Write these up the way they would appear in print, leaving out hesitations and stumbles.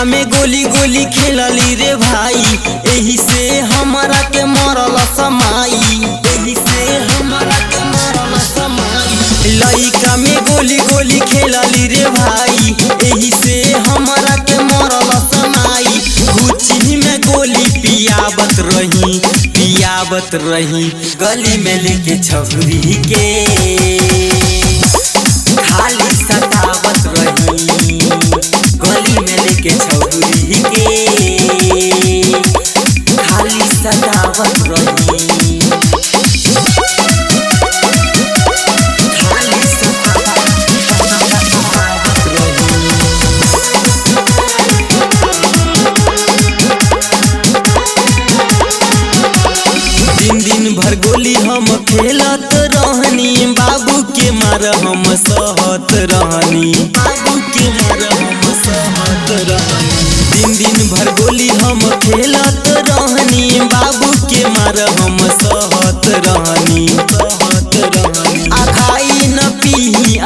में गोली गोली खेलली रे भाई, एही से हमारा के मरल समाई, एही से हमारा के मरल समाई। लइका में गोली गोली खेलली रे भाई, एही से हमारा के मरल समाई। गुची में गोली पियावत रही गली में लेके छहुरी के, खाली सतावत रही गली में लेके छहुरी के, खाली सतावत रही, खाली सतावत रही। दिन भर गोली हम खेलत रहनी, बाबू के मार हम सहत रहनी, बाबू के मार हम सहत रहनी। दिन भर गोली हम खेलत रहनी, बाबू के मार हम सहत रहनी, सहत रहनी। आ खाई न पी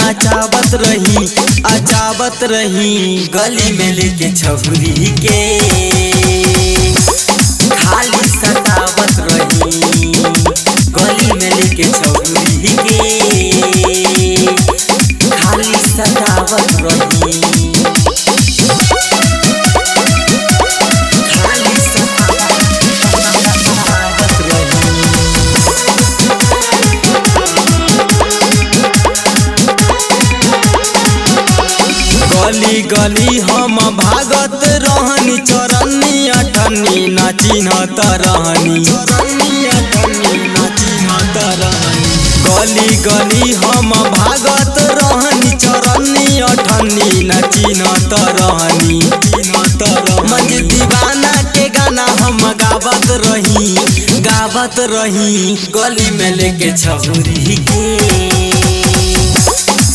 आचावत रही गली में लेके छहुरी के, खाली सतावत रही गली में लेके छहुरी के, खाली सतावत रही, खाली सतावत रही। गली गली हम भागत रहनी, चरनी अठनी ना चिन्हत रहनी, चरनी अठनी ना चिन्हत रहनी। गली गली हम भागत रहनी, चरनी अठनी ना चिन्हत रहनी, चिन्हत रहनी। मंज दीवाना के गाना हम गावत रही गली में लेके छहुरी के,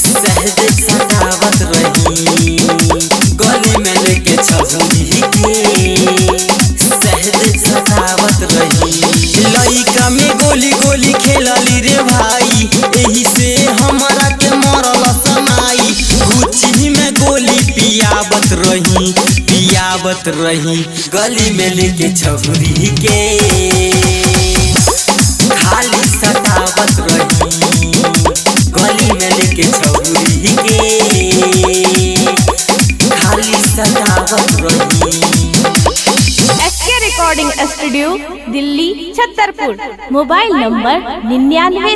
सहज सतावत रही गली में लेके छहुरी के, सहज सतावत रही। लइका में गोली गोली खेलली रे भाई, एही से हमारा के मरल समाई। गुची में गोली पियावत रही गली में लेके छहुरी के, खाली सतावत रही गली में लेके छहुरी के, खाली सतावत रही। SK recording studio Delhi Chhatarpur. Mobile number 99।